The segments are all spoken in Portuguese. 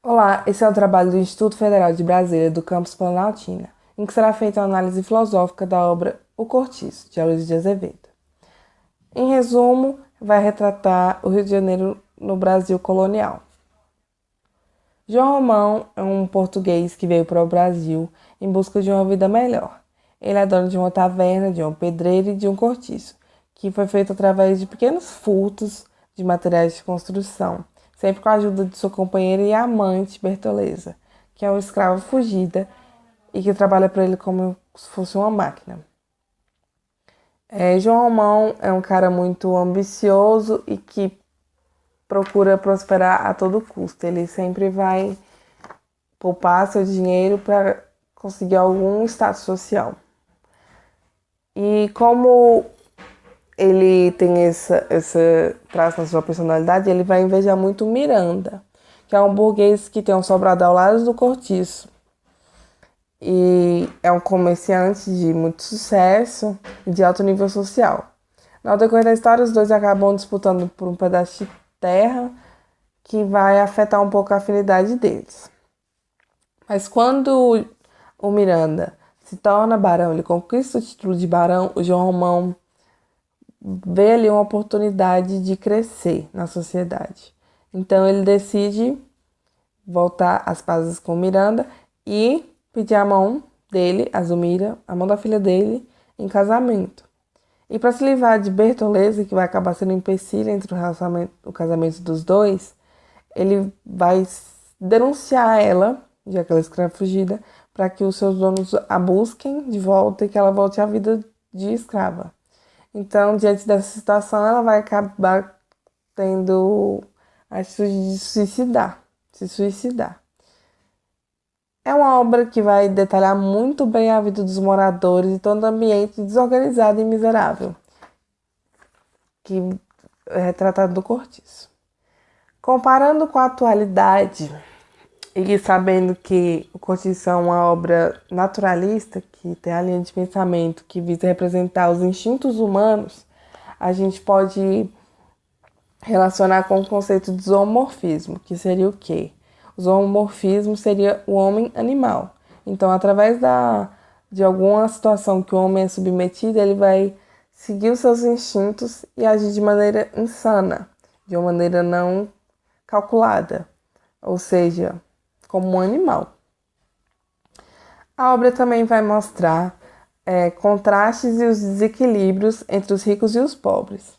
Olá, esse é o trabalho do Instituto Federal de Brasília, do campus Planaltina, em que será feita a análise filosófica da obra O Cortiço, de Aloysio de Azevedo. Em resumo, vai retratar o Rio de Janeiro no Brasil colonial. João Romão é um português que veio para o Brasil em busca de uma vida melhor. Ele é dono de uma taverna, de um pedreiro e de um cortiço, que foi feito através de pequenos furtos de materiais de construção, sempre com a ajuda de sua companheira e amante Bertoleza, que é uma escrava fugida e que trabalha para ele como se fosse uma máquina. João Romão é um cara muito ambicioso e que procura prosperar a todo custo. Ele sempre vai poupar seu dinheiro para conseguir algum status social. E como ele tem esse traço na sua personalidade, ele vai invejar muito Miranda, que é um burguês que tem um sobrado ao lado do cortiço. E é um comerciante de muito sucesso e de alto nível social. No decorrer da história, os dois acabam disputando por um pedaço de terra que vai afetar um pouco a afinidade deles. Mas quando o Miranda se torna barão, ele conquista o título de barão, o João Romão vê ali uma oportunidade de crescer na sociedade. Então ele decide voltar às pazes com Miranda e pedir a mão dele, a Zulmira, a mão da filha dele, em casamento. E para se livrar de Bertoleza, que vai acabar sendo um empecilho entre o casamento dos dois, ele vai denunciar ela, já que ela é escrava fugida, para que os seus donos a busquem de volta e que ela volte à vida de escrava. Então, diante dessa situação, ela vai acabar tendo a atitude de se suicidar. É uma obra que vai detalhar muito bem a vida dos moradores e todo o ambiente desorganizado e miserável, que é retratado no Cortiço. Comparando com a atualidade, e sabendo que o Cortiço é uma obra naturalista, que tem a linha de pensamento que visa representar os instintos humanos, a gente pode relacionar com o conceito de zoomorfismo, que seria o quê? O zoomorfismo seria o homem animal. Então, através de alguma situação que o homem é submetido, ele vai seguir os seus instintos e agir de maneira insana, de uma maneira não calculada, ou seja, como um animal. A obra também vai mostrar contrastes e os desequilíbrios entre os ricos e os pobres,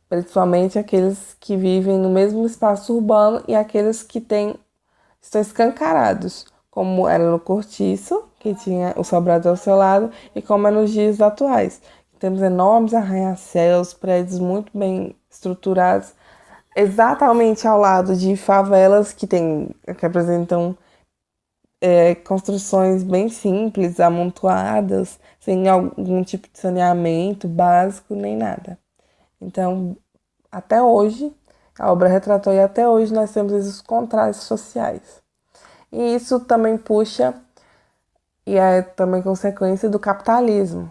principalmente aqueles que vivem no mesmo espaço urbano e aqueles que estão escancarados, como era no Cortiço, que tinha o sobrado ao seu lado, e como é nos dias atuais. Temos enormes arranha-céus, prédios muito bem estruturados, exatamente ao lado de favelas que apresentam construções bem simples, amontoadas, sem algum tipo de saneamento básico nem nada. Então, até hoje, a obra retratou e até hoje nós temos esses contrastes sociais. E isso também puxa e é também consequência do capitalismo,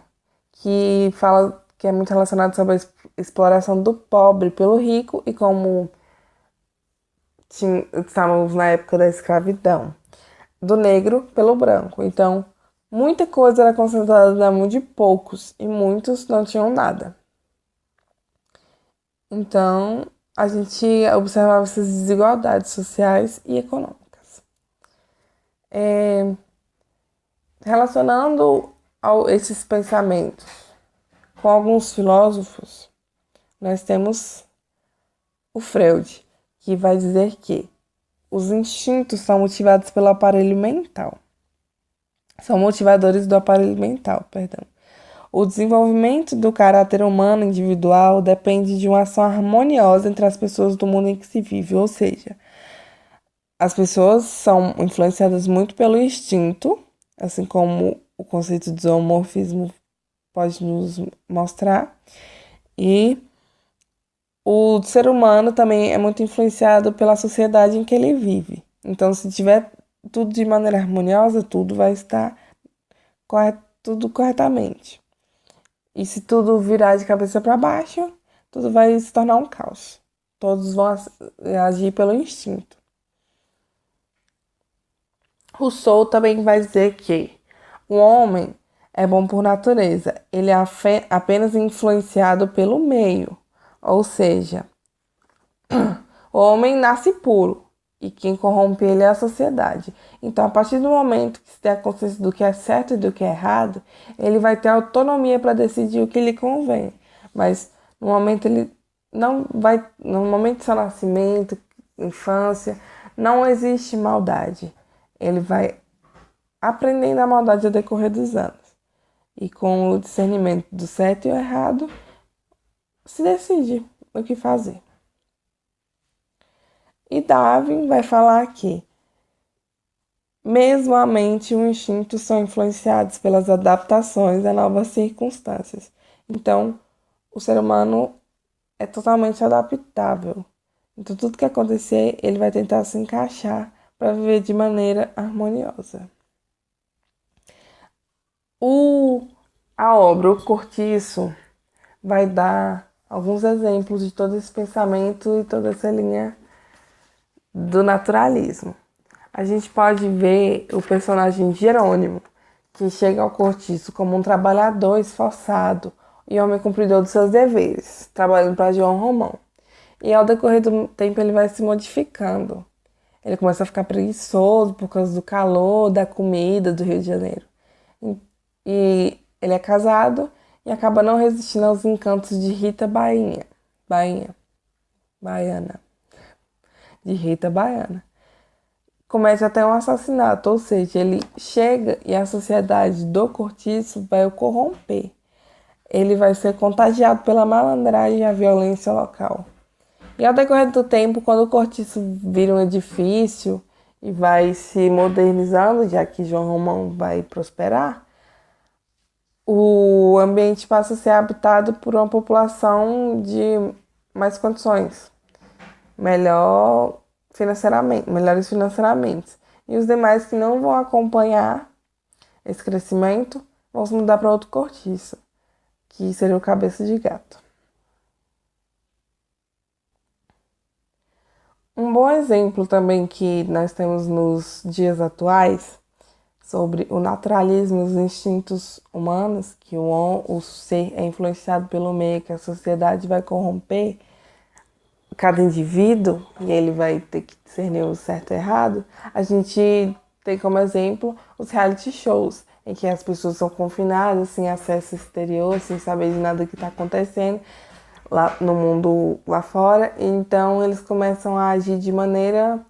que fala que é muito relacionado sobre a exploração do pobre pelo rico e como estávamos na época da escravidão, do negro pelo branco. Então, muita coisa era concentrada na mão de poucos e muitos não tinham nada. Então, a gente observava essas desigualdades sociais e econômicas. Relacionando esses pensamentos com alguns filósofos, nós temos o Freud, que vai dizer que os instintos são motivados pelo aparelho mental. São motivadores do aparelho mental, perdão. O desenvolvimento do caráter humano individual depende de uma ação harmoniosa entre as pessoas do mundo em que se vive, ou seja, as pessoas são influenciadas muito pelo instinto, assim como o conceito de zoomorfismo pode nos mostrar, e o ser humano também é muito influenciado pela sociedade em que ele vive. Então, se tiver tudo de maneira harmoniosa, tudo vai estar tudo corretamente. E se tudo virar de cabeça para baixo, tudo vai se tornar um caos. Todos vão agir pelo instinto. Rousseau também vai dizer que o homem é bom por natureza, ele é apenas influenciado pelo meio, ou seja, o homem nasce puro e quem corrompe ele é a sociedade. Então, a partir do momento que se tem a consciência do que é certo e do que é errado, ele vai ter autonomia para decidir o que lhe convém. Mas no momento ele não vai, no momento do seu nascimento, infância, não existe maldade. Ele vai aprendendo a maldade ao decorrer dos anos. E com o discernimento do certo e o errado, se decide o que fazer. E Darwin vai falar que, mesmo a mente e o instinto são influenciados pelas adaptações a novas circunstâncias. Então, o ser humano é totalmente adaptável. Então, tudo que acontecer, ele vai tentar se encaixar para viver de maneira harmoniosa. A obra O Cortiço vai dar alguns exemplos de todo esse pensamento e toda essa linha do naturalismo. A gente pode ver o personagem Jerônimo, que chega ao cortiço como um trabalhador esforçado e homem cumpridor dos seus deveres, trabalhando para João Romão. E ao decorrer do tempo ele vai se modificando. Ele começa a ficar preguiçoso por causa do calor, da comida do Rio de Janeiro. E ele é casado e acaba não resistindo aos encantos de Rita Baiana. De Rita Baiana. Comete até um assassinato, ou seja, ele chega e a sociedade do cortiço vai o corromper. Ele vai ser contagiado pela malandragem e a violência local. E ao decorrer do tempo, quando o cortiço vira um edifício e vai se modernizando, já que João Romão vai prosperar, o ambiente passa a ser habitado por uma população de mais condições, melhores financeiramente. E os demais que não vão acompanhar esse crescimento vão se mudar para outro cortiço, que seria o Cabeça de Gato. Um bom exemplo também que nós temos nos dias atuais sobre o naturalismo e os instintos humanos, que o ser é influenciado pelo meio, que a sociedade vai corromper cada indivíduo e ele vai ter que discernir o certo e o errado. A gente tem como exemplo os reality shows, em que as pessoas são confinadas, sem acesso exterior, sem saber de nada que está acontecendo lá no mundo lá fora. Então eles começam a agir de maneira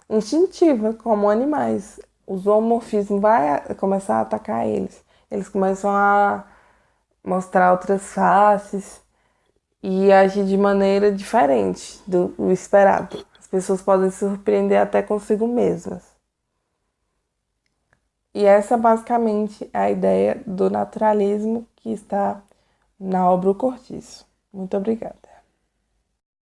instintiva, como animais. O zoomorfismo vai começar a atacar eles. Eles começam a mostrar outras faces e agir de maneira diferente do esperado. As pessoas podem se surpreender até consigo mesmas. E essa basicamente é a ideia do naturalismo que está na obra O Cortiço. Muito obrigada.